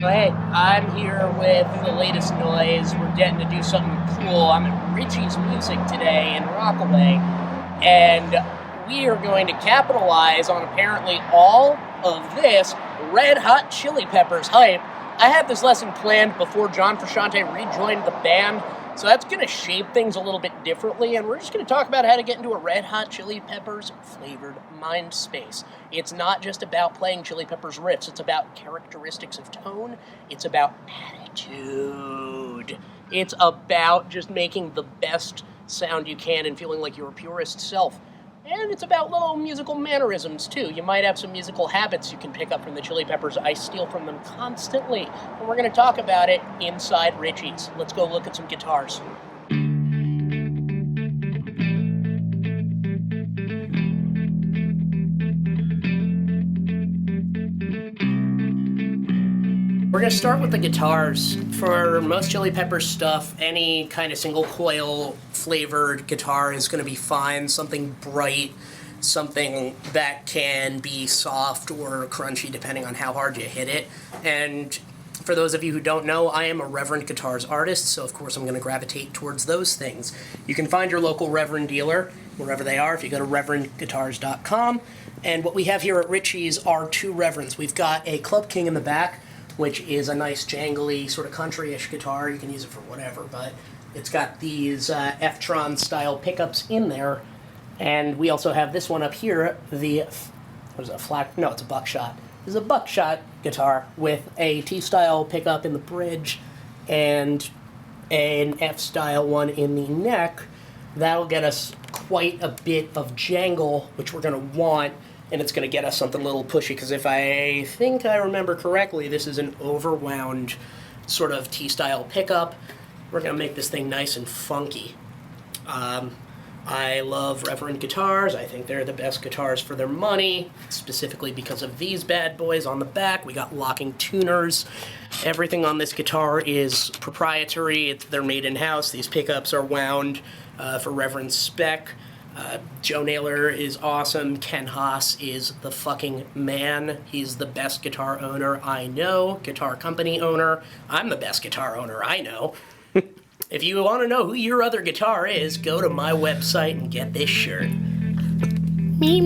Hey, I'm here with the latest noise. We're getting to do something cool. I'm at Ritchie's Music today in Rockaway, and we are going to capitalize on apparently all of this Red Hot Chili Peppers hype. I had this lesson planned before John Frusciante rejoined the band, so that's going to shape things a little bit differently, and we're just going to talk about how to get into a Red Hot Chili Peppers flavored mind space. It's not just about playing Chili Peppers riffs, it's about characteristics of tone, it's about attitude. It's about just making the best sound you can and feeling like your purest self. And it's about little musical mannerisms, too. You might have some musical habits you can pick up from the Chili Peppers. I steal from them constantly. And we're going to talk about it inside Ritchie's. Let's go look at some guitars. We're going to start with the guitars. For most Chili Peppers stuff, any kind of single coil flavored guitar is going to be fine. Something bright, something that can be soft or crunchy depending on how hard you hit it. And for those of you who don't know, I am a Reverend Guitars artist, so of course I'm going to gravitate towards those things. You can find your local Reverend dealer, wherever they are, if you go to reverendguitars.com. And what we have here at Ritchie's are two Reverends. We've got a Club King in the back, which is a nice jangly sort of country-ish guitar. You can use it for whatever, but it's got these F-Tron style pickups in there. And we also have this one up here, what is it, it's a buckshot. This is a buckshot guitar with a T-style pickup in the bridge and an F-style one in the neck. That'll get us quite a bit of jangle, which we're going to want. And it's going to get us something a little pushy, because if I think I remember correctly, this is an overwound sort of T-style pickup. We're going to make this thing nice and funky. I love Reverend guitars. I think they're the best guitars for their money, specifically because of these bad boys on the back. We got locking tuners. Everything on this guitar is proprietary. They're made in-house. These pickups are wound for Reverend spec. Joe Naylor is awesome. Ken Haas is the fucking man. He's the best guitar owner I know. Guitar company owner. I'm the best guitar owner I know. If you want to know who your other guitar is, go to my website and get this shirt. Me.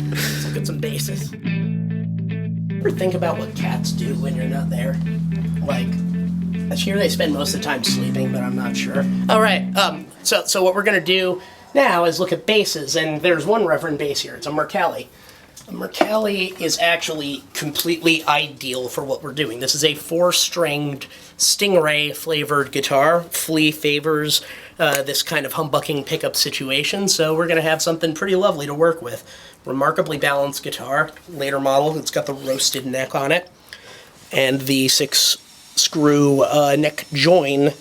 Let's look at some basses. Ever think about what cats do when you're not there? Like, I hear they spend most of the time sleeping, but I'm not sure. All right, so what we're going to do now is look at basses, and there's one Reverend bass here. It's a Mercalli. A Mercalli is actually completely ideal for what we're doing. This is a 4-stringed Stingray-flavored guitar. Flea favors this kind of humbucking pickup situation, so we're going to have something pretty lovely to work with. Remarkably balanced guitar. Later model, it's got the roasted neck on it, and the 6-screw neck join,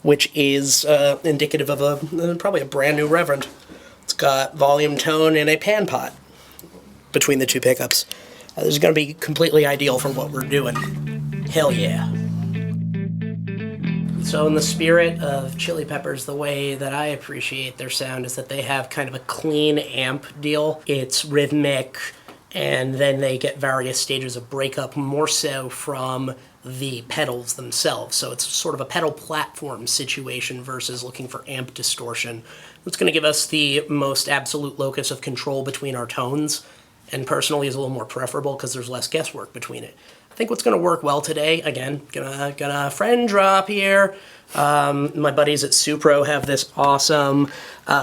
which is indicative of probably a brand new Reverend. It's got volume, tone, and a pan pot between the two pickups. This is going to be completely ideal for what we're doing. Hell yeah. So in the spirit of Chili Peppers, the way that I appreciate their sound is that they have kind of a clean amp deal. It's rhythmic, and then they get various stages of breakup, more so from the pedals themselves. So it's sort of a pedal platform situation versus looking for amp distortion. It's going to give us the most absolute locus of control between our tones, and personally is a little more preferable because there's less guesswork between it. I think what's going to work well today, again, gonna friend drop here. My buddies at Supro have this awesome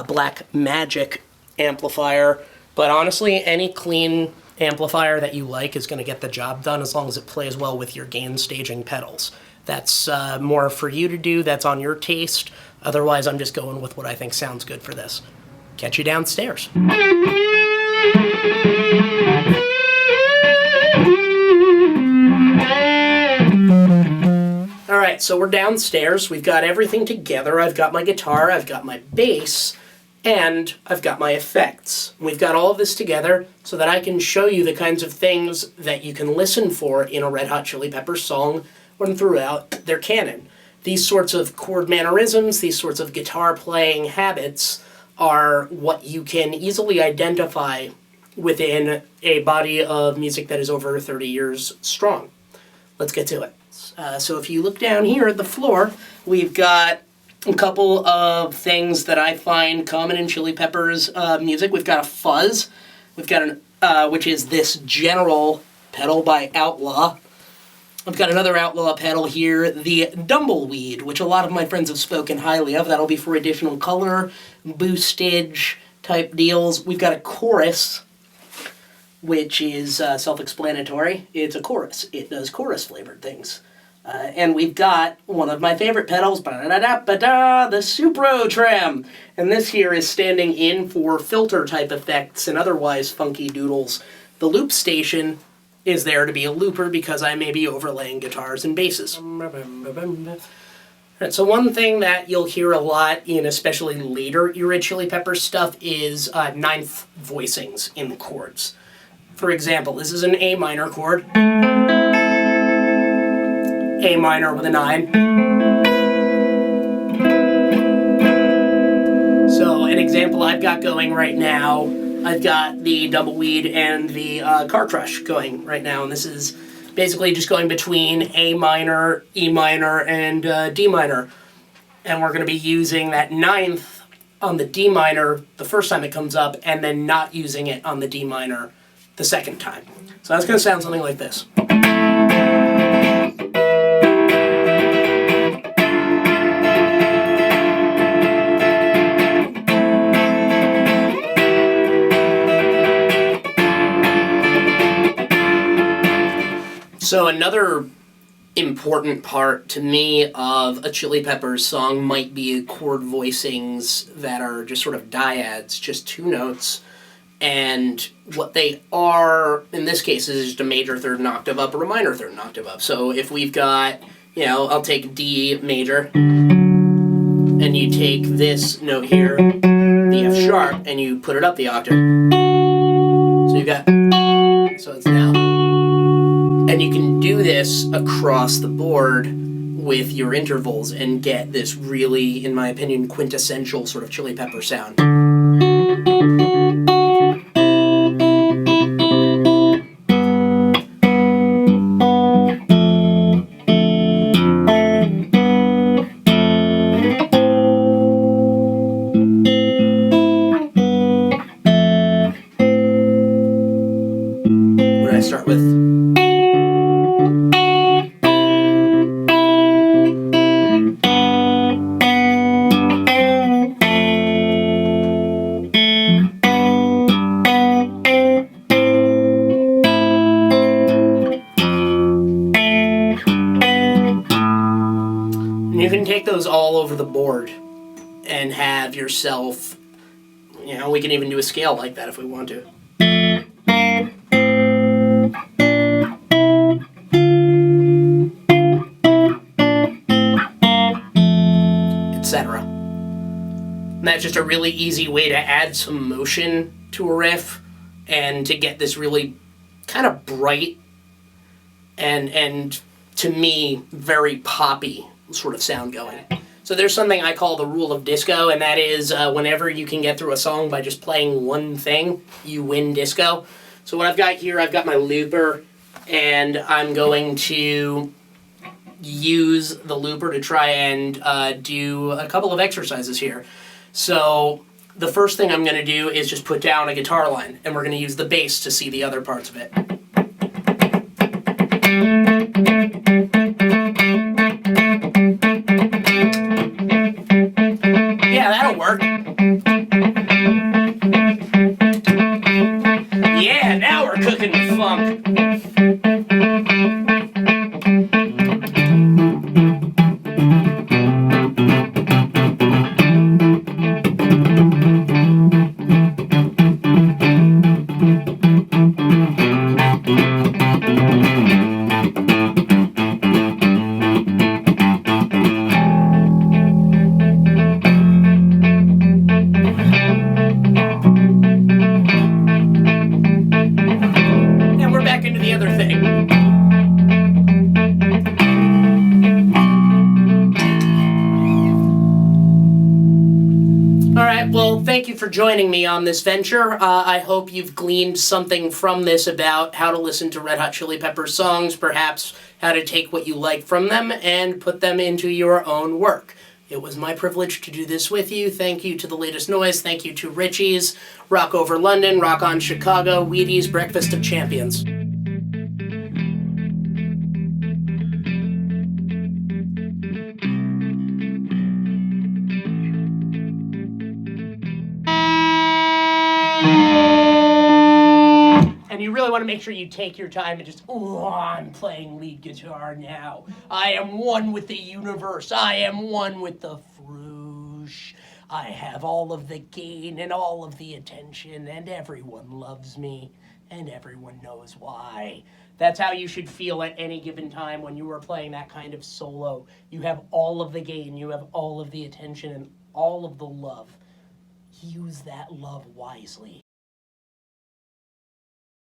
Black Magic amplifier, but honestly, any clean amplifier that you like is going to get the job done as long as it plays well with your gain staging pedals. That's more for you to do. That's on your taste. Otherwise, I'm just going with what I think sounds good for this. Catch you downstairs. Alright, so we're downstairs. We've got everything together. I've got my guitar, I've got my bass, and I've got my effects. We've got all of this together so that I can show you the kinds of things that you can listen for in a Red Hot Chili Peppers song when throughout their canon. These sorts of chord mannerisms, these sorts of guitar playing habits are what you can easily identify within a body of music that is over 30 years strong. Let's get to it. So if you look down here at the floor, we've got a couple of things that I find common in Chili Peppers music. We've got a fuzz, we've got an which is this general pedal by Outlaw. I've got another Outlaw pedal here, the Dumbleweed, which a lot of my friends have spoken highly of. That'll be for additional color, boostage type deals. We've got a chorus, which is self-explanatory. It's a chorus. It does chorus-flavored things. And we've got one of my favorite pedals, the Supro Trem. And this here is standing in for filter-type effects and otherwise funky doodles. The loop station is there to be a looper because I may be overlaying guitars and basses. Right, so one thing that you'll hear a lot in especially later era Chili Peppers stuff is ninth voicings in the chords. For example, this is an A minor chord. A minor with a 9. So an example I've got going right now, I've got the Dumbleweed and the Car Crush going right now, and this is basically just going between A minor, E minor, and D minor. And we're going to be using that ninth on the D minor the first time it comes up, and then not using it on the D minor the second time. So that's going to sound something like this. So another important part to me of a Chili Peppers song might be chord voicings that are just sort of dyads, just two notes. And what they are, in this case, is just a major third and octave up or a minor third and octave up. So if we've got, I'll take D major, and you take this note here, the F sharp, and you put it up the octave. So you've got, so it's now. And you can do this across the board with your intervals and get this really, in my opinion, quintessential sort of Chili Pepper sound. What did I start with? You can take those all over the board and have yourself, we can even do a scale like that if we want to. Etc. And that's just a really easy way to add some motion to a riff and to get this really kind of bright and to me, very poppy sort of sound going. So there's something I call the rule of disco, and that is whenever you can get through a song by just playing one thing, you win disco. So what I've got here, I've got my looper, and I'm going to use the looper to try and do a couple of exercises here. So the first thing I'm going to do is just put down a guitar line, and we're going to use the bass to see the other parts of it. Yeah, that'll work. Yeah, now we're cooking with funk. Well, thank thank you for joining me on this venture. I hope you've gleaned something from this about how to listen to Red Hot Chili Peppers songs, perhaps how to take what you like from them and put them into your own work. It was my privilege to do this with you. Thank you to The Latest Noise. Thank you to Ritchie's, Rock Over London, Rock On Chicago, Wheaties, Breakfast of Champions. And you really want to make sure you take your time and just, oh, I'm playing lead guitar now. I am one with the universe. I am one with the froosh. I have all of the gain and all of the attention, and everyone loves me, and everyone knows why. That's how you should feel at any given time when you are playing that kind of solo. You have all of the gain, you have all of the attention, and all of the love. Use that love wisely.